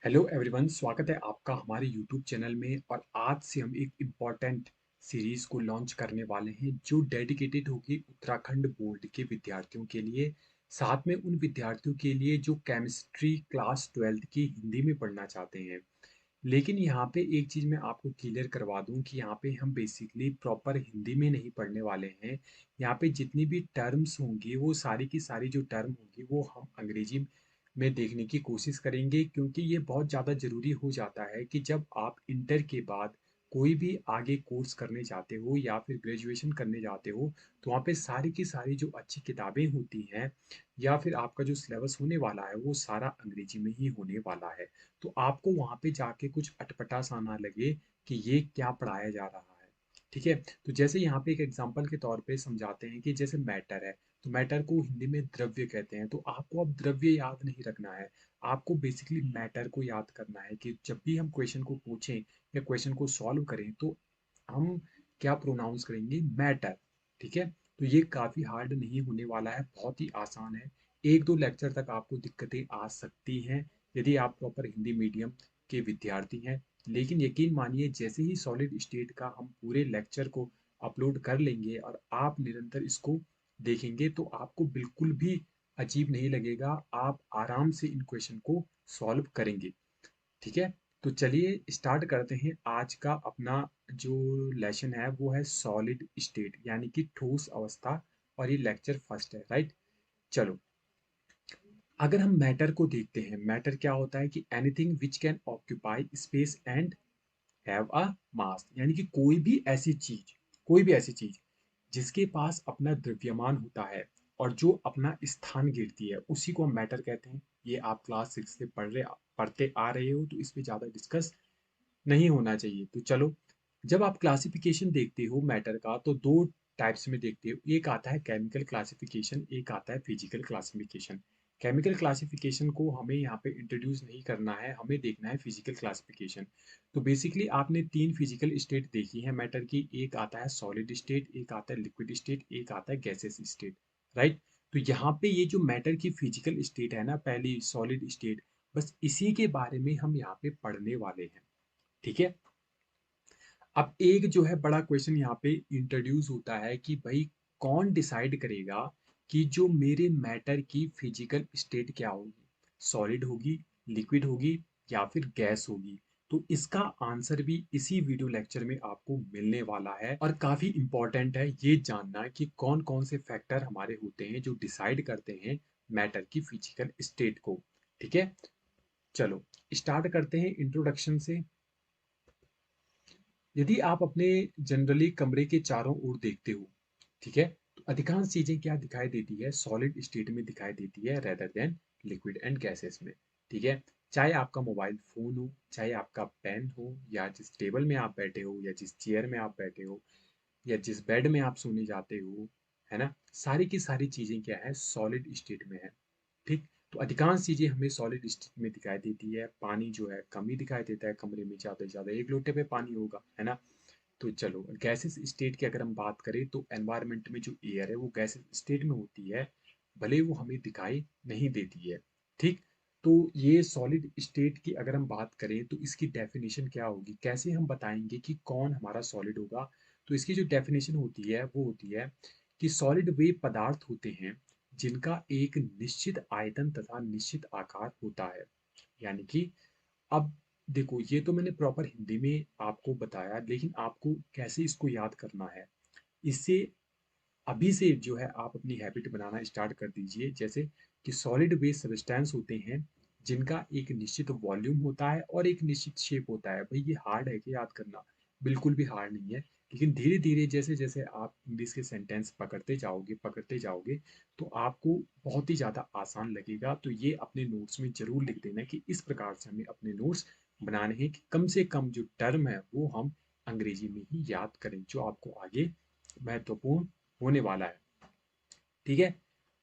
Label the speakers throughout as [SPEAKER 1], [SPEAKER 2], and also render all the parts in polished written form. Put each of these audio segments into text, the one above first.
[SPEAKER 1] Hello everyone, स्वागत है आपका हमारे यूट्यूब चैनल में। और आज से हम एक इम्पॉर्टेंट सीरीज को लॉन्च करने वाले हैं जो डेडिकेटेड होगी उत्तराखंड बोर्ड के विद्यार्थियों के लिए, साथ में उन विद्यार्थियों के लिए जो केमिस्ट्री क्लास 12th की हिंदी में पढ़ना चाहते हैं। लेकिन यहाँ पे एक चीज़ मैं आपको क्लियर करवा दूँ कि यहाँ पे हम बेसिकली प्रॉपर हिंदी में नहीं पढ़ने वाले हैं। यहाँ पे जितनी भी टर्म्स होंगी वो सारी की सारी जो टर्म होंगी वो हम अंग्रेजी में देखने की कोशिश करेंगे, क्योंकि ये बहुत ज़्यादा ज़रूरी हो जाता है कि जब आप इंटर के बाद कोई भी आगे कोर्स करने जाते हो या फिर ग्रेजुएशन करने जाते हो, तो वहाँ पे सारी की सारी जो अच्छी किताबें होती हैं या फिर आपका जो सिलेबस होने वाला है वो सारा अंग्रेजी में ही होने वाला है। तो आपको वहाँ पे जाके कुछ अटपटा सा ना लगे कि ये क्या पढ़ाया जा रहा है। ठीक है, तो जैसे यहाँ पे एक एग्जांपल के तौर पे समझाते हैं कि जैसे मैटर है, तो मैटर को हिंदी में द्रव्य कहते हैं। तो आपको अब द्रव्य याद नहीं रखना है, आपको बेसिकली मैटर को याद करना है कि जब भी हम क्वेश्चन को पूछें या क्वेश्चन को सॉल्व करें तो हम क्या प्रोनाउंस करेंगे, मैटर। ठीक है, तो ये काफ़ी हार्ड नहीं होने वाला है, बहुत ही आसान है। एक दो लेक्चर तक आपको दिक्कतें आ सकती हैं यदि आप प्रॉपर हिंदी मीडियम के विद्यार्थी हैं। लेकिन यकीन मानिए, जैसे ही सॉलिड स्टेट का हम पूरे लेक्चर को अपलोड कर लेंगे और आप निरंतर इसको देखेंगे तो आपको बिल्कुल भी अजीब नहीं लगेगा, आप आराम से इन क्वेश्चन को सॉल्व करेंगे। ठीक है, तो चलिए स्टार्ट करते हैं। आज का अपना जो लेसन है वो है सॉलिड स्टेट यानी कि ठोस अवस्था, और ये लेक्चर फर्स्ट है, राइट। चलो, अगर हम मैटर को देखते हैं, मैटर क्या होता है कि anything which can occupy space and have a mass, यानी कि कोई भी ऐसी चीज जिसके पास अपना द्रव्यमान होता है और जो अपना स्थान घेरती है उसी को हम मैटर कहते हैं। ये आप क्लास 6 से पढ़ते आ रहे हो, तो इस पे ज़्यादा डिस्कस नहीं होना चाहिए। तो चलो, जब आप क्लासिफिकेशन देखते हो मैटर का तो दो टाइप्स में देखते हो, एक आता है केमिकल क्लासिफिकेशन, एक आता है फिजिकल क्लासिफिकेशन। केमिकल क्लासिफिकेशन को हमें यहाँ पे इंट्रोड्यूस नहीं करना है, हमें देखना है फिजिकल क्लासिफिकेशन। तो बेसिकली आपने तीन फिजिकल स्टेट देखी है मैटर की, एक आता है सॉलिड स्टेट, एक आता है लिक्विड स्टेट, एक आता है गैसेस स्टेट, राइट। तो यहाँ पे ये जो मैटर की फिजिकल स्टेट है ना, पहली सॉलिड स्टेट, बस इसी के बारे में हम यहाँ पे पढ़ने वाले हैं। ठीक है, अब एक जो है बड़ा क्वेश्चन यहाँ पे इंट्रोड्यूस होता है कि भाई कौन डिसाइड करेगा कि जो मेरे मैटर की फिजिकल स्टेट क्या होगी, सॉलिड होगी, लिक्विड होगी या फिर गैस होगी। तो इसका आंसर भी इसी वीडियो लेक्चर में आपको मिलने वाला है, और काफी इंपॉर्टेंट है ये जानना कि कौन कौन से फैक्टर हमारे होते हैं जो डिसाइड करते हैं मैटर की फिजिकल स्टेट को। ठीक है, चलो स्टार्ट करते हैं इंट्रोडक्शन से। यदि आप अपने जनरली कमरे के चारों ओर देखते हो, ठीक है, तो अधिकांश चीजें क्या दिखाई देती है, सॉलिड स्टेट में दिखाई देती है rather than liquid and gases में। ठीक है, चाहे आपका मोबाइल फोन हो, चाहे आपका पेन हो, या जिस टेबल में आप बैठे हो, या जिस चेयर में आप बैठे हो, या जिस बेड में आप सोने जाते हो, है ना, सारी की सारी चीजें क्या है, सॉलिड स्टेट में है। ठीक, तो अधिकांश चीजें हमें सॉलिड स्टेट में दिखाई देती है। पानी जो है कम ही दिखाई देता है, कमरे में ज्यादा से ज्यादा एक लोटे पे पानी होगा, है ना। तो चलो, गैसेस स्टेट की अगर हम बात करें तो एनवायरनमेंट में जो एयर है वो गैसेस स्टेट में होती है, भले वो हमें दिखाई नहीं देती है। ठीक, तो ये सॉलिड स्टेट की अगर हम बात करें तो इसकी डेफिनेशन क्या होगी, कैसे हम बताएंगे कि कौन हमारा सॉलिड होगा। तो इसकी जो डेफिनेशन होती है वो होती है कि सॉलिड वे पदार्थ होते हैं जिनका एक निश्चित आयतन तथा निश्चित आकार होता है। यानी कि अब देखो, ये तो मैंने प्रॉपर हिंदी में आपको बताया, लेकिन आपको कैसे इसको याद करना है, इससे अभी से जो है आप अपनी हैबिट बनाना स्टार्ट कर दीजिए। जैसे कि सॉलिड वेस्ट सब्सटेंस होते हैं जिनका एक निश्चित वॉल्यूम होता है और एक निश्चित शेप होता है। भाई ये हार्ड है कि याद करना, बिल्कुल भी हार्ड नहीं है। लेकिन धीरे धीरे जैसे जैसे आप इंग्लिश के सेंटेंस पकड़ते जाओगे तो आपको बहुत ही ज़्यादा आसान लगेगा। तो ये अपने नोट्स में ज़रूर लिख देना कि इस प्रकार से हमें अपने नोट्स बनाने हैं कि कम से कम जो टर्म है वो हम अंग्रेजी में ही याद करें, जो आपको आगे महत्वपूर्ण होने वाला है। ठीक है,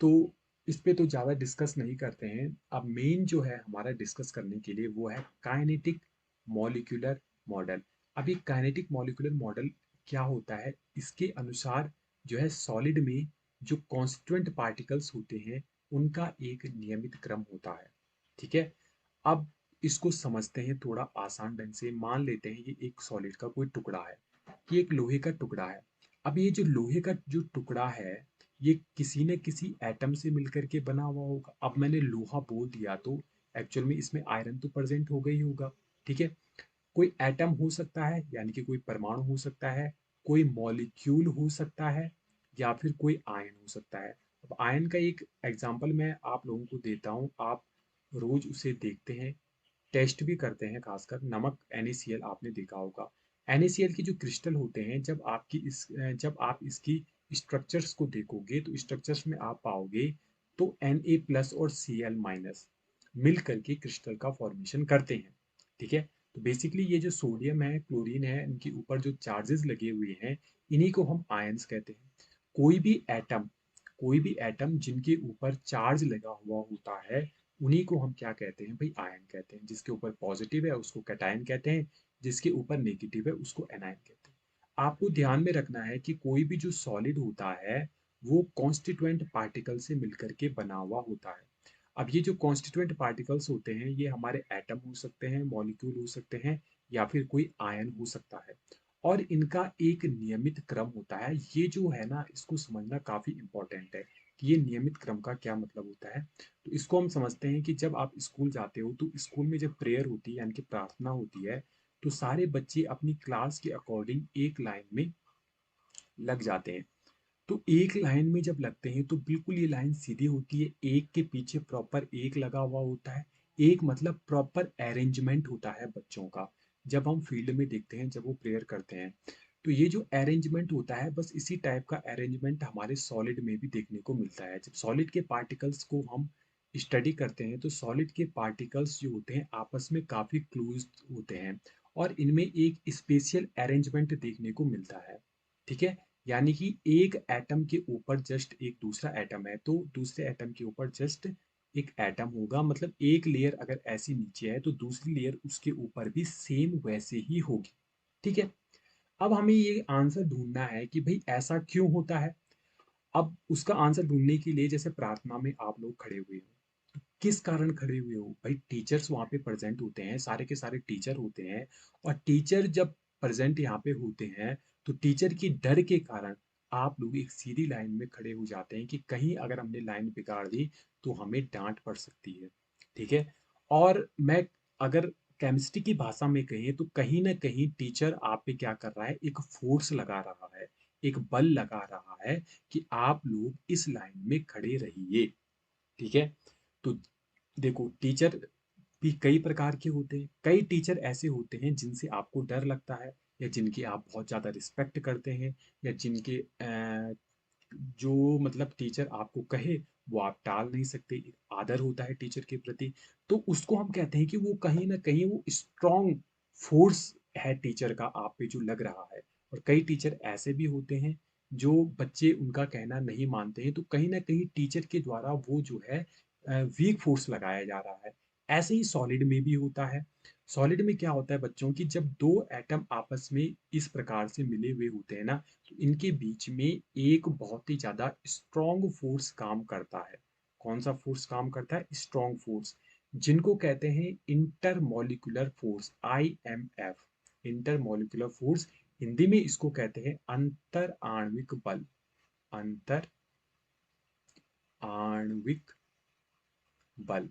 [SPEAKER 1] तो इस पे तो ज़्यादा डिस्कस नहीं करते हैं। अब मेन जो है हमारा डिस्कस करने के लिए वो है काइनेटिक मॉलिक्यूलर मॉडल। अब ये काइनेटिक मॉलिक्यूलर मॉडल क्या होता है, इसके अनुसार जो है सॉलिड में जो कॉन्स्टिट्यूएंट पार्टिकल्स होते हैं उनका एक नियमित क्रम होता है। ठीक है, अब इसको समझते हैं थोड़ा आसान ढंग से। मान लेते हैं ये एक सॉलिड का कोई टुकड़ा है, ये एक लोहे का टुकड़ा है। अब ये जो लोहे का जो टुकड़ा है, ये किसी न किसी एटम से मिलकर के बना हुआ होगा। अब मैंने लोहा बोल दिया तो एक्चुअल में इसमें आयरन तो प्रेजेंट हो गई होगा। ठीक है, कोई एटम हो सकता है, यानी कि कोई परमाणु हो सकता है, कोई मॉलिक्यूल हो सकता है, या फिर कोई आयन हो सकता है। अब आयन का एक एग्जांपल मैं आप लोगों को देता हूँ, आप रोज उसे देखते हैं, टेस्ट भी करते हैं। खासकर नमक NaCl आपने देखा होगा। NaCl के जो क्रिस्टल होते हैं, जब आप इसकी स्ट्रक्चर्स को देखोगे तो स्ट्रक्चर्स में आप पाओगे तो Na+ और Cl- मिल करके क्रिस्टल का फॉर्मेशन करते हैं। ठीक है, तो बेसिकली ये जो सोडियम है, क्लोरीन है, इनके ऊपर जो चार्जेस लगे हुए हैं, इन्हीं को हम आयंस कहते हैं। कोई भी एटम कोई भी एटम जिनके ऊपर चार्ज लगा हुआ होता है, उन्हीं को हम क्या कहते हैं भाई? आयन कहते हैं। जिसके ऊपर पॉजिटिव है उसको कैटायन कहते हैं, जिसके ऊपर नेगेटिव है उसको एनायन कहते हैं। आपको ध्यान में रखना है कि कोई भी जो सॉलिड होता है, वो कॉन्स्टिट्यूएंट पार्टिकल से मिलकर के बना हुआ होता है। अब ये जो कॉन्स्टिट्यूएंट पार्टिकल्स होते हैं, ये हमारे एटम हो सकते हैं, मॉलिक्यूल हो सकते हैं, या फिर कोई आयन हो सकता है। और इनका एक नियमित क्रम होता है। ये जो है ना, इसको समझना काफी इंपॉर्टेंट है कि ये नियमित क्रम का क्या मतलब होता है। तो इसको हम समझते हैं कि जब आप स्कूल जाते हो तो स्कूल में जब प्रेयर होती है, यानी कि प्रार्थना होती है, तो सारे बच्चे अपनी क्लास के अकॉर्डिंग एक लाइन में लग जाते हैं। तो एक लाइन में जब लगते हैं तो बिल्कुल ये लाइन सीधी होती है, एक के पीछे प्रॉपर एक लगा हुआ होता है। एक मतलब प्रॉपर अरेंजमेंट होता है बच्चों का। जब हम फील्ड में देखते हैं, जब वो प्रेयर करते हैं, तो ये जो अरेंजमेंट होता है, बस इसी टाइप का अरेंजमेंट हमारे सॉलिड में भी देखने को मिलता है। जब सॉलिड के पार्टिकल्स को हम स्टडी करते हैं, तो सॉलिड के पार्टिकल्स जो होते हैं आपस में काफ़ी क्लोज होते हैं, और इनमें एक स्पेशियल अरेंजमेंट देखने को मिलता है। ठीक है, यानी कि एक एटम के ऊपर जस्ट एक दूसरा एटम है, तो दूसरे एटम के ऊपर जस्ट एक एटम होगा। मतलब एक लेयर अगर ऐसी नीचे है तो दूसरी लेयर उसके ऊपर भी सेम वैसे ही होगी। ठीक है, अब हमें ये आंसर ढूंढना है कि भाई ऐसा क्यों होता है। अब उसका आंसर ढूंढने के लिए, जैसे प्रार्थना में आप लोग खड़े हुए हो, किस कारण खड़े हुए हो भाई? टीचर्स वहाँ पे प्रेजेंट होते हैं, सारे के सारे टीचर होते हैं। और टीचर जब प्रेजेंट यहाँ पे होते हैं, तो टीचर की डर के कारण आप लोग एक सीधी लाइन में खड़े हो जाते हैं कि कहीं अगर हमने लाइन बिगाड़ दी तो हमें डांट पड़ सकती है। ठीक है, और मैं अगर केमिस्ट्री की भाषा में कहें तो कहीं ना कहीं टीचर आप पे क्या कर रहा है, एक फोर्स लगा रहा है, एक बल लगा रहा है कि आप लोग इस लाइन में खड़े रहिए। ठीक है, तो देखो, टीचर भी कई प्रकार के होते हैं। कई टीचर ऐसे होते हैं जिनसे आपको डर लगता है, या जिनकी आप बहुत ज़्यादा रिस्पेक्ट करते हैं, या जिनके जो मतलब टीचर आपको कहे वो आप टाल नहीं सकते। एक आदर होता है टीचर के प्रति। तो उसको हम कहते हैं कि वो कहीं ना कहीं वो स्ट्रॉन्ग फोर्स है टीचर का आप पे जो लग रहा है। और कई टीचर ऐसे भी होते हैं जो बच्चे उनका कहना नहीं मानते हैं, तो कहीं ना कहीं टीचर के द्वारा वो जो है वीक फोर्स लगाया जा रहा है। ऐसे ही सॉलिड में भी होता है। सॉलिड में क्या होता है बच्चों की, जब दो एटम आपस में इस प्रकार से मिले हुए होते हैं ना, तो इनके बीच में एक बहुत ही ज्यादा स्ट्रॉन्ग फोर्स काम करता है। कौन सा फोर्स काम करता है? स्ट्रॉन्ग फोर्स, जिनको कहते हैं intermolecular force, IMF। Intermolecular force, Hindi में इसको कहते हैं अंतर आणविक बल। अंतर आणविक बल।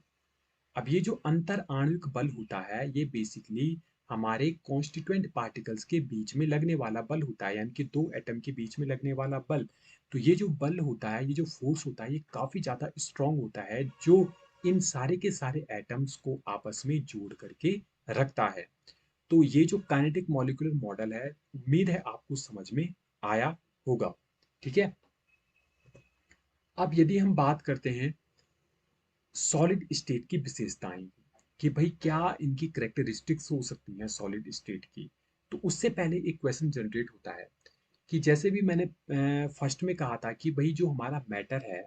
[SPEAKER 1] अब ये जो अंतर आणविक बल होता है, ये बेसिकली हमारे कॉन्स्टिट्यूएंट पार्टिकल्स के बीच में लगने वाला बल होता है, यानी कि दो एटम के बीच में लगने वाला बल। तो ये जो बल होता है, ये जो फोर्स होता है, ये काफी ज्यादा स्ट्रांग होता है, जो इन सारे के सारे एटम्स को आपस में जोड़ करके रखता है। तो ये जो काइनेटिक मॉलिक्यूलर मॉडल है, उम्मीद है आपको समझ में आया होगा। ठीक है, अब यदि हम बात करते हैं सॉलिड स्टेट की विशेषताएं, कि भाई क्या इनकी करेक्टरिस्टिक्स हो सकती हैं सॉलिड स्टेट की, तो उससे पहले एक क्वेश्चन जनरेट होता है कि जैसे भी मैंने फर्स्ट में कहा था कि भाई जो हमारा मैटर है,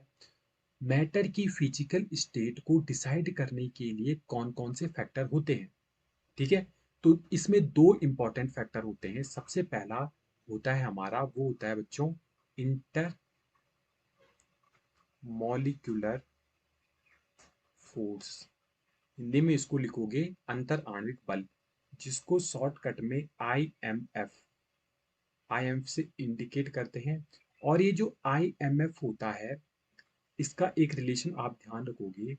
[SPEAKER 1] मैटर की फिजिकल स्टेट को डिसाइड करने के लिए कौन कौन से फैक्टर होते हैं। ठीक है, तो इसमें दो इंपॉर्टेंट फैक्टर होते हैं। सबसे पहला होता है हमारा, वो होता है बच्चों इंटर मॉलिक्यूलर फोर्स। हिंदी में इसको लिखोगे अंतर आणविक बल, जिसको शॉर्टकट में आईएमएफ से इंडिकेट करते हैं। और ये जो आईएमएफ होता है, इसका एक रिलेशन आप ध्यान रखोगे,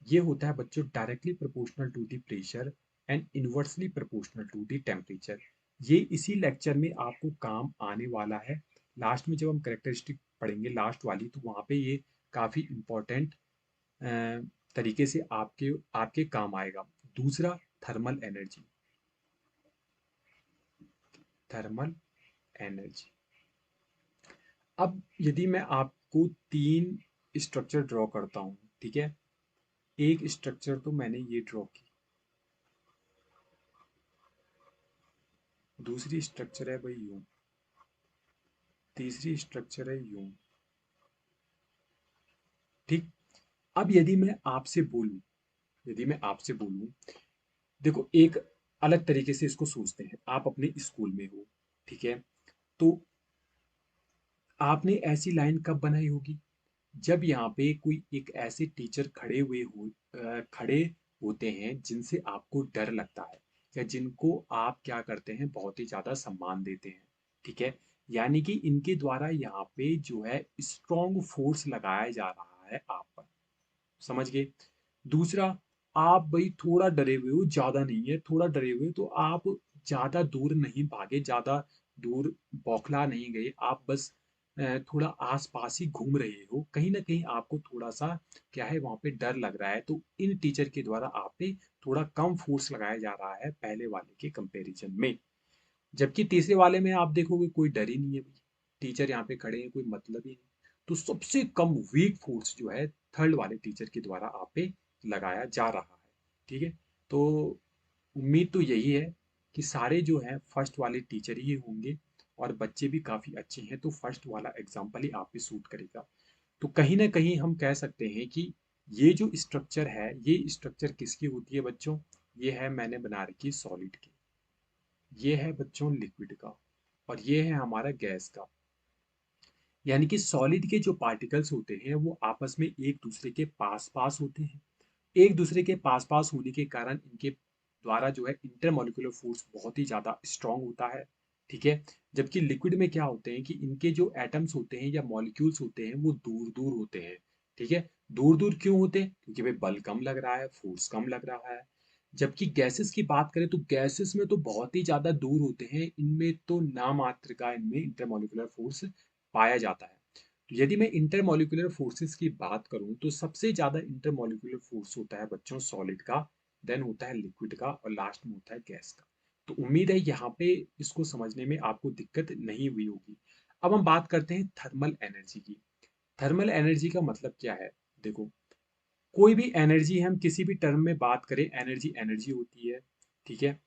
[SPEAKER 1] ये होता है बच्चों directly proportional to the pressure and inversely proportional to the temperature. ये इसी लेक्चर में आपको काम आने वाला है। लास्ट में जब हम करेक्टरिस्टिक पढ़ेंगे लास्ट वाली, तो वहाँ पे ये काफ़ी इम्पोर्टेंट तरीके से आपके आपके काम आएगा। दूसरा, थर्मल एनर्जी। थर्मल एनर्जी, अब यदि मैं आपको तीन स्ट्रक्चर ड्रॉ करता हूँ, ठीक है, एक स्ट्रक्चर तो मैंने ये ड्रॉ की, दूसरी स्ट्रक्चर है भाई यूं, तीसरी स्ट्रक्चर है यूं, ठीक। अब यदि मैं आपसे बोलूं, देखो एक अलग तरीके से इसको सोचते हैं। आप अपने स्कूल में हो, ठीक है, तो आपने ऐसी लाइन कब बनाई होगी, जब यहाँ पे कोई एक ऐसे टीचर खड़े होते हैं जिनसे आपको डर लगता है, या जिनको आप क्या करते हैं, बहुत ही ज्यादा सम्मान देते हैं, ठीक है। यानी कि इनके द्वारा यहाँ पे जो है स्ट्रॉन्ग फोर्स लगाया जा रहा है आप पर, समझ गए। दूसरा, आप भाई थोड़ा डरे हुए हो, ज्यादा नहीं है, थोड़ा डरे हुए हो, तो आप ज्यादा दूर नहीं भागे, ज्यादा दूर बौखला नहीं गए, आप बस थोड़ा आस पास ही घूम रहे हो, कहीं ना कहीं आपको थोड़ा सा क्या है वहां पे डर लग रहा है, तो इन टीचर के द्वारा आप पे थोड़ा कम फोर्स लगाया जा रहा है पहले वाले के कंपैरिजन में। जबकि तीसरे वाले में आप देखोगे कोई डर ही नहीं है भाई, टीचर यहाँ पे खड़े हैं, कोई मतलब ही नहीं। तो सबसे कम वीक फोर्स जो है थर्ड वाले टीचर के द्वारा आप पे लगाया जा रहा है, ठीक है। तो उम्मीद तो यही है कि सारे जो हैं फर्स्ट वाले टीचर ही होंगे, और बच्चे भी काफ़ी अच्छे हैं, तो फर्स्ट वाला एग्जाम्पल ही आप पे सूट करेगा। तो कहीं ना कहीं हम कह सकते हैं कि ये जो स्ट्रक्चर है, ये स्ट्रक्चर किसकी होती है बच्चों, ये है मैंने बना रखी सॉलिड की, ये है बच्चों लिक्विड का, और ये है हमारा गैस का। यानी कि सॉलिड के जो पार्टिकल्स होते हैं वो आपस में एक दूसरे के पास पास होते हैं। एक दूसरे के पास पास होने के कारण इनके द्वारा जो है इंटरमोलिकुलर फोर्स बहुत ही ज़्यादा स्ट्रांग होता है, ठीक है। जबकि लिक्विड में क्या होते हैं कि इनके जो एटम्स होते हैं या मॉलिक्यूल्स होते हैं वो दूर दूर होते हैं, ठीक है। दूर दूर क्यों होते हैं, क्योंकि भाई बल कम लग रहा है, फोर्स कम लग रहा है। जबकि गैसेस की बात करें तो गैसेस में तो बहुत ही ज़्यादा दूर होते हैं, इनमें तो नामात्र का इनमें इंटरमोलिकुलर फोर्स पाया जाता है। तो यदि मैं इंटरमोलिकुलर फोर्सेस की बात करूं, तो सबसे ज्यादा इंटरमोलिकुलर फोर्स होता है बच्चों सॉलिड का, देन होता है लिक्विड का, और लास्ट में होता है गैस का। तो उम्मीद है यहाँ पे इसको समझने में आपको दिक्कत नहीं हुई होगी। अब हम बात करते हैं थर्मल एनर्जी की। थर्मल एनर्जी का मतलब क्या है, देखो कोई भी एनर्जी हम किसी भी टर्म में बात करें, एनर्जी एनर्जी होती है, ठीक है।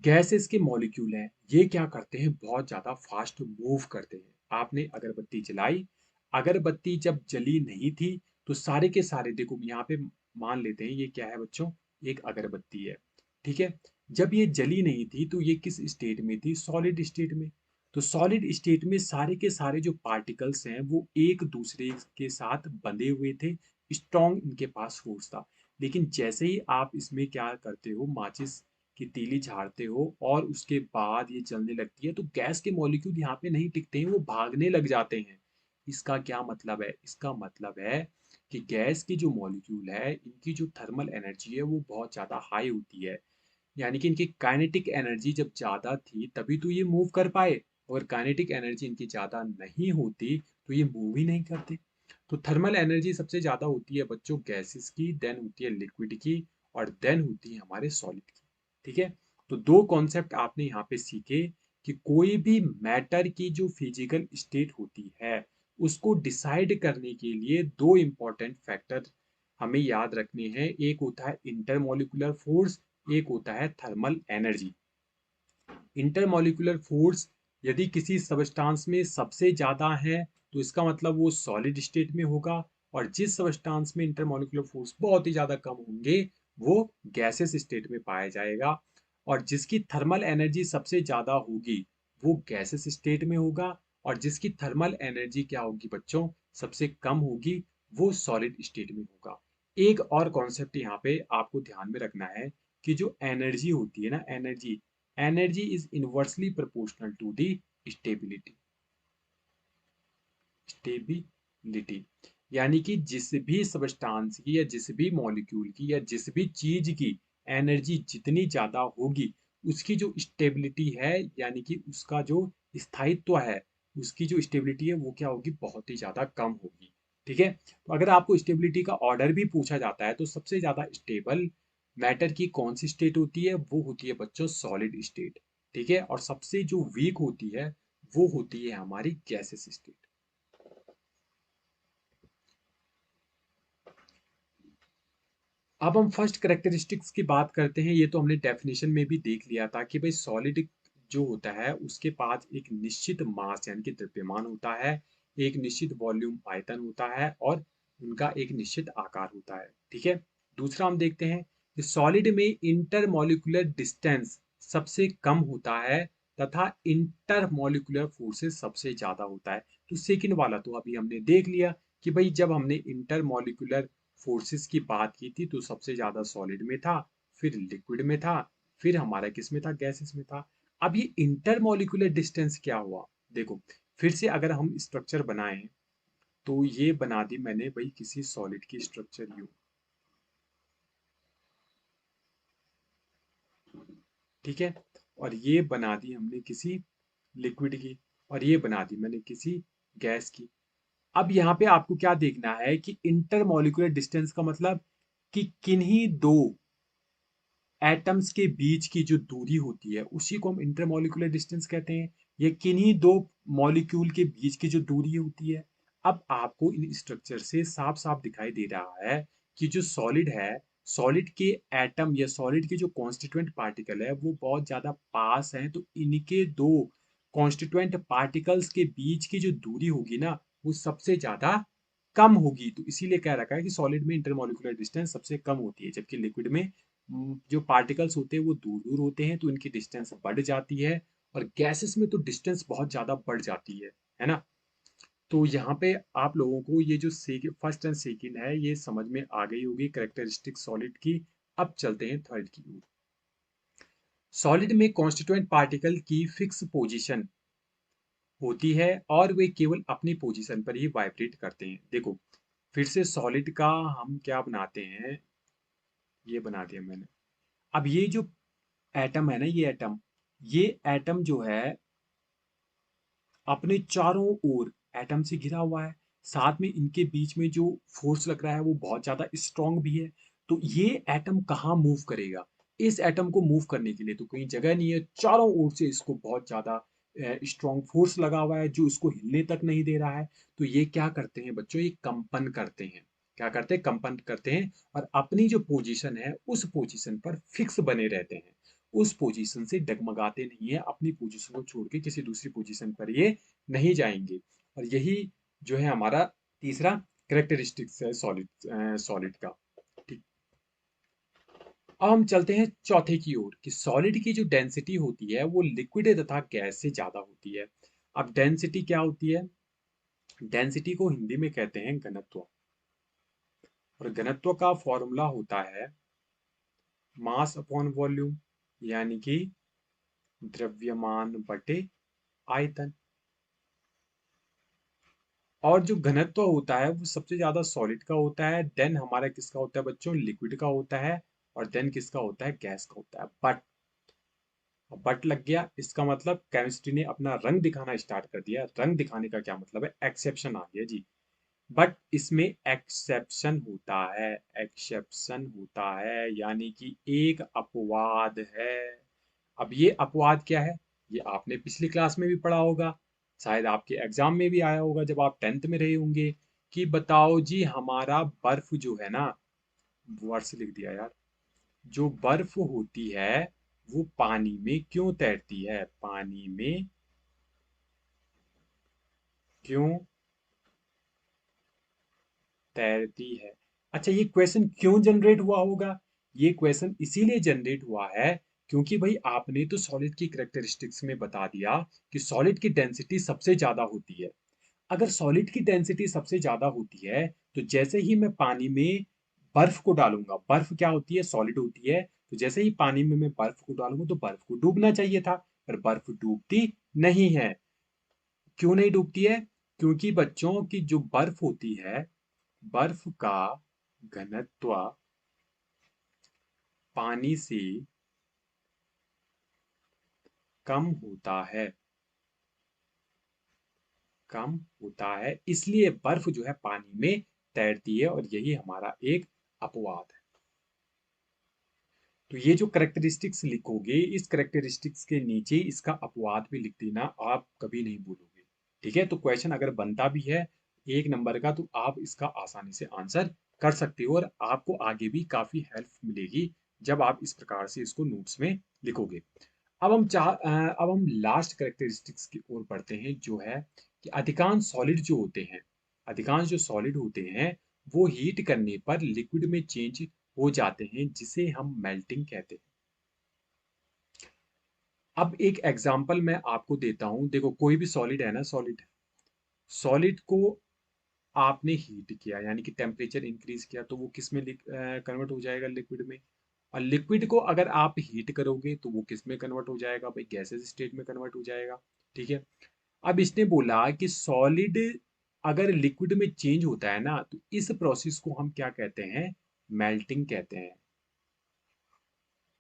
[SPEAKER 1] गैसेस के मॉलिक्यूल हैं, ये क्या करते हैं, बहुत ज्यादा फास्ट मूव करते हैं। आपने अगरबत्ती जलाई, अगरबत्ती जब जली नहीं थी, तो सारे के सारे देखो यहाँ पे मान लेते हैं ये क्या है बच्चों, एक अगरबत्ती है, ठीक है। जब ये जली नहीं थी तो ये किस स्टेट में थी, सॉलिड स्टेट में। तो सॉलिड स्टेट में सारे के सारे जो पार्टिकल्स हैं वो एक दूसरे के साथ बंधे हुए थे, स्ट्रॉन्ग इनके पास फोर्स था। लेकिन जैसे ही आप इसमें क्या करते हो, माचिस की तीली झाड़ते हो और उसके बाद ये जलने लगती है, तो गैस के मॉलिक्यूल यहाँ पे नहीं टिकते हैं, वो भागने लग जाते हैं। इसका क्या मतलब है, इसका मतलब है कि गैस की जो मॉलिक्यूल है इनकी जो थर्मल एनर्जी है वो बहुत ज़्यादा हाई होती है। यानी कि इनकी काइनेटिक एनर्जी जब ज़्यादा थी तभी तो ये मूव कर पाए, अगर काइनेटिक एनर्जी इनकी ज़्यादा नहीं होती तो ये मूव ही नहीं करते। तो थर्मल एनर्जी सबसे ज़्यादा होती है बच्चों गैसेस की, देन होती है लिक्विड की, और देन होती है हमारे सॉलिड की, ठीक है। तो दो कॉन्सेप्ट आपने यहाँ पे सीखे कि कोई भी मैटर की जो फिजिकल स्टेट होती है उसको डिसाइड करने के लिए दो इंपॉर्टेंट फैक्टर हमें याद रखने हैं, एक होता है इंटरमोलिकुलर फोर्स, एक होता है थर्मल एनर्जी। इंटरमोलिकुलर फोर्स यदि किसी सबस्टांस में सबसे ज्यादा है तो इसका मतलब वो सॉलिड स्टेट में होगा, और जिस सबस्टांस में इंटरमोलिकुलर फोर्स बहुत ही ज्यादा कम होंगे वो गैसेस स्टेट में पाया जाएगा, और जिसकी थर्मल एनर्जी सबसे ज्यादा होगी वो गैसेस स्टेट में होगा, और जिसकी थर्मल एनर्जी क्या होगी बच्चों, सबसे कम होगी, वो सॉलिड स्टेट में होगा। एक और कॉन्सेप्ट यहाँ पे आपको ध्यान में रखना है कि जो एनर्जी होती है ना, energy energy is inversely proportional to the stability. Stability यानी कि जिस भी सबस्टांस की या जिस भी मॉलिक्यूल की या जिस भी चीज की एनर्जी जितनी ज्यादा होगी, उसकी जो स्टेबिलिटी है यानी कि उसका जो स्थायित्व है, उसकी जो स्टेबिलिटी है वो क्या होगी, बहुत ही ज्यादा कम होगी। ठीक है, तो अगर आपको स्टेबिलिटी का ऑर्डर भी पूछा जाता है तो सबसे ज्यादा स्टेबल मैटर की कौन सी स्टेट होती है, वो होती है बच्चों सॉलिड स्टेट। ठीक है, और सबसे जो वीक होती है वो होती है हमारी गैसेस स्टेट। अब हम फर्स्ट करेक्टरिस्टिक्स की बात करते हैं। ये तो हमने डेफिनेशन में भी देख लिया था कि भाई सॉलिड जो होता है उसके पास एक निश्चित मास यानी कि द्रव्यमान होता है, एक निश्चित वॉल्यूम आयतन होता है और उनका एक निश्चित आकार होता है। ठीक है, दूसरा हम देखते हैं कि सॉलिड में इंटरमॉलिक्यूलर डिस्टेंस सबसे कम होता है तथा इंटरमॉलिक्यूलर फोर्सेस सबसे ज्यादा होता है। तो सेकंड वाला तो अभी हमने देख लिया कि भाई जब हमने इंटरमॉलिक्यूलर फोर्सेस की बात की थी तो सबसे ज्यादा सॉलिड में था, फिर लिक्विड में था, फिर हमारा किस में था, गैसेस में था। अब ये इंटरमॉलिक्यूलर डिस्टेंस क्या हुआ, देखो फिर से अगर हम स्ट्रक्चर बनाएं तो ये बना दी मैंने भाई किसी सॉलिड की स्ट्रक्चर यू। ठीक है, और ये बना दी हमने किसी लिक्विड की, और ये बना दी मैंने किसी गैस की। अब यहाँ पे आपको क्या देखना है कि इंटरमॉलिक्यूलर डिस्टेंस का मतलब कि किन्हीं दो एटम्स के बीच की जो दूरी होती है उसी को हम इंटरमॉलिक्यूलर डिस्टेंस कहते हैं। ये किन्हीं दो मॉलिक्यूल के बीच की जो दूरी होती है। अब आपको इन स्ट्रक्चर से साफ साफ दिखाई दे रहा है कि जो सॉलिड है, सॉलिड के एटम या सॉलिड के जो कॉन्स्टिट्यूएंट पार्टिकल है वो बहुत ज्यादा पास हैं, तो इनके दो कॉन्स्टिट्यूएंट पार्टिकल्स के बीच की जो दूरी होगी ना वो सबसे ज्यादा कम होगी। तो इसीलिए कह रखा है कि सॉलिड में इंटरमॉलिक्यूलर डिस्टेंस सबसे कम होती है, जबकि लिक्विड में जो पार्टिकल्स होते हैं वो दूर दूर होते हैं तो इनकी डिस्टेंस बढ़ जाती है, और गैसेस में तो डिस्टेंस बहुत ज्यादा बढ़ जाती है ना। तो यहाँ पे आप लोगों को ये जो फर्स्ट एंड सेकंड है ये समझ में आ गई होगी कैरेक्टरिस्टिक सॉलिड की। अब चलते हैं थर्ड की ओर। सॉलिड में कॉन्स्टिट्यूएंट पार्टिकल की फिक्स पोजीशन होती है और वे केवल अपनी पोजीशन पर ही वाइब्रेट करते हैं। देखो फिर से सॉलिड का हम क्या बनाते हैं, ये बना दिया मैंने। अब ये जो एटम है ना, ये एटम जो है अपने चारों ओर एटम से घिरा हुआ है, साथ में इनके बीच में जो फोर्स लग रहा है वो बहुत ज्यादा स्ट्रांग भी है। तो ये एटम कहाँ मूव करेगा, इस एटम को मूव करने के लिए तो कोई जगह नहीं है, चारों ओर से इसको बहुत ज्यादा स्ट्रांग फोर्स लगा हुआ है जो इसको हिलने तक नहीं दे रहा है। तो ये क्या करते हैं बच्चों, ये कंपन करते हैं। क्या करते हैं, कंपन करते हैं और अपनी जो पोजीशन है उस पोजीशन पर फिक्स बने रहते हैं, उस पोजीशन से डगमगाते नहीं है, अपनी पोजीशन को छोड़ के किसी दूसरी पोजीशन पर ये नहीं जाएंगे। और यही जो है हमारा तीसरा करेक्टरिस्टिक्स है सॉलिड सॉलिड का। ठीक, अब हम चलते हैं चौथे की ओर कि सॉलिड की जो डेंसिटी होती है वो लिक्विड तथा गैस से ज्यादा होती है। अब डेंसिटी क्या होती है, डेंसिटी को हिंदी में कहते हैं घनत्व, और घनत्व का फॉर्मूला होता है मास अपॉन वॉल्यूम, यानी कि द्रव्यमान बटे आयतन। और जो घनत्व होता है वो सबसे ज्यादा सॉलिड का होता है, देन हमारा किसका होता है बच्चों, लिक्विड का होता है, और देन किसका होता है, गैस का होता है। बट लग गया, इसका मतलब केमिस्ट्री ने अपना रंग दिखाना स्टार्ट कर दिया। रंग दिखाने का क्या मतलब है, एक्सेप्शन आ गया जी। बट इसमें एक्सेप्शन होता है, एक्सेप्शन होता है यानी कि एक अपवाद है। अब ये अपवाद क्या है, ये आपने पिछली क्लास में भी पढ़ा होगा, शायद आपके एग्जाम में भी आया होगा जब आप टेंथ में रहे होंगे। कि बताओ जी हमारा बर्फ जो है ना, वर्ष लिख दिया यार, जो बर्फ होती है वो पानी में क्यों तैरती है, पानी में क्यों तैरती है। अच्छा, ये क्वेश्चन क्यों जनरेट हुआ होगा, ये क्वेश्चन इसीलिए जनरेट हुआ है क्योंकि भाई आपने तो सॉलिड की करेक्टरिस्टिक्स में बता दिया कि सॉलिड की डेंसिटी सबसे ज्यादा होती है। अगर सॉलिड की डेंसिटी सबसे ज्यादा होती है तो जैसे ही मैं पानी में बर्फ को डालूंगा, बर्फ क्या होती है, सॉलिड होती है। तो जैसे ही पानी में मैं बर्फ को डालूंगा तो बर्फ को डूबना चाहिए था, पर बर्फ डूबती नहीं है। क्यों नहीं डूबती है? क्योंकि बच्चों की जो बर्फ होती है, बर्फ का घनत्व पानी से कम होता है, कम होता है, इसलिए बर्फ जो है पानी में तैरती है, और यही हमारा एक अपवाद है। तो ये जो करेक्टरिस्टिक्स लिखोगे, इस करेक्टरिस्टिक्स के नीचे इसका अपवाद भी लिख देना, आप कभी नहीं भूलोगे। ठीक है, तो क्वेश्चन अगर बनता भी है 1 नंबर का, तो आप इसका आसानी से आंसर कर सकते हो, और आपको आगे भी काफी हेल्प मिलेगी जब आप इस प्रकार से इसको नोट्स में लिखोगे। अब हम लास्ट करेक्टरिस्टिक्स की ओर बढ़ते हैं, जो है कि अधिकांश सॉलिड जो होते हैं, अधिकांश जो सॉलिड होते हैं, वो हीट करने पर लिक्विड में चेंज हो जाते हैं, जिसे हम मेल्टिंग कहते हैं। अब एक एग्जांपल मैं आपको देता हूं, देखो कोई भी सॉलिड है ना, सॉलिड, सॉलिड को आपने हीट किया, यानी कि टेम्परेचर इंक्रीज किया, तो वो किस में कन्वर्ट हो जाएगा, लिक्विड में। और लिक्विड को अगर आप हीट करोगे तो वो किस में कन्वर्ट हो जाएगा भाई, गैसेस स्टेट में कन्वर्ट हो जाएगा। ठीक है, अब इसने बोला कि सॉलिड अगर लिक्विड में चेंज होता है ना, तो इस प्रोसेस को हम क्या कहते हैं, मेल्टिंग कहते हैं।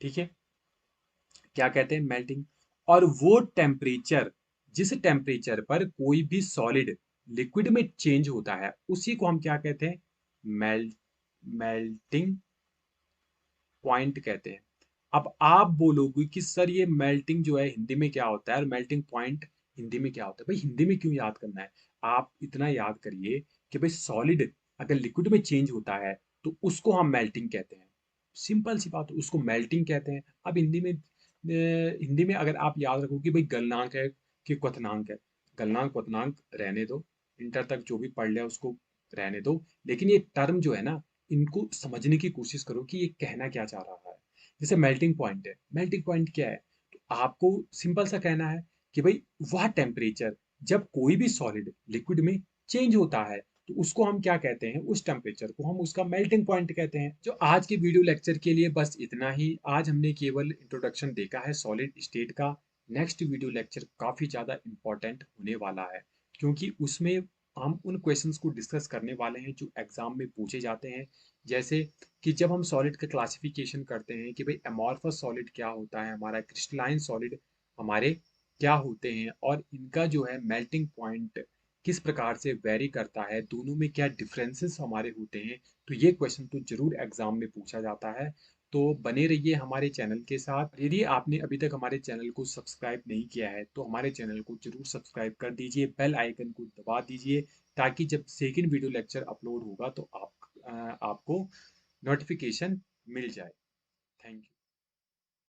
[SPEAKER 1] ठीक है, क्या कहते हैं, मेल्टिंग। और वो टेम्परेचर, जिस टेम्परेचर पर कोई भी सॉलिड लिक्विड में चेंज होता है, उसी को हम क्या कहते हैं, मेल मेल्टिंग पॉइंट कहते हैं। अब आप बोलोगे कि सर ये मेल्टिंग जो है हिंदी में क्या होता है, और मेल्टिंग पॉइंट हिंदी में क्या होता है। भाई हिंदी में क्यों याद करना है, आप इतना याद करिए कि भाई सॉलिड अगर लिक्विड में चेंज होता है तो उसको हम मेल्टिंग कहते हैं। सिंपल सी बात, उसको मेल्टिंग कहते हैं। अब हिंदी में अगर आप याद रखो कि भाई गलनांक है कि क्वथनांक है, गलनांक क्वथनांक रहने दो, इंटर तक जो भी पढ़ लिया उसको रहने दो, लेकिन ये टर्म जो है ना, इनको समझने की कोशिश करो कि ये कहना क्या चाह रहा है। जैसे मेल्टिंग पॉइंट है, मेल्टिंग पॉइंट क्या है, तो आपको सिंपल सा कहना है कि भाई वह टेम्परेचर जब कोई भी सॉलिड लिक्विड में चेंज होता है, तो उसको हम क्या कहते हैं, उस टेम्परेचर को हम उसका मेल्टिंग पॉइंट कहते हैं। जो आज के वीडियो लेक्चर के लिए बस इतना ही। आज हमने केवल इंट्रोडक्शन देखा है सॉलिड स्टेट का। नेक्स्ट वीडियो लेक्चर काफी ज्यादा इंपॉर्टेंट होने वाला है, क्योंकि उसमें हम उन क्वेश्चंस को डिस्कस करने वाले हैं जो एग्जाम में पूछे जाते हैं। जैसे कि जब हम सॉलिड का क्लासिफिकेशन करते हैं कि भाई अमॉर्फस सॉलिड क्या होता है, हमारा क्रिस्टलाइन सॉलिड हमारे क्या होते हैं, और इनका जो है मेल्टिंग पॉइंट किस प्रकार से वेरी करता है, दोनों में क्या डिफरेंसेस हमारे होते हैं, तो ये क्वेश्चन तो जरूर एग्जाम में पूछा जाता है। तो बने रहिए हमारे चैनल के साथ। यदि आपने अभी तक हमारे चैनल को सब्सक्राइब नहीं किया है तो हमारे चैनल को जरूर सब्सक्राइब कर दीजिए, बेल आइकन को दबा दीजिए, ताकि जब सेकंड वीडियो लेक्चर अपलोड होगा तो आपको नोटिफिकेशन मिल जाए। Thank you.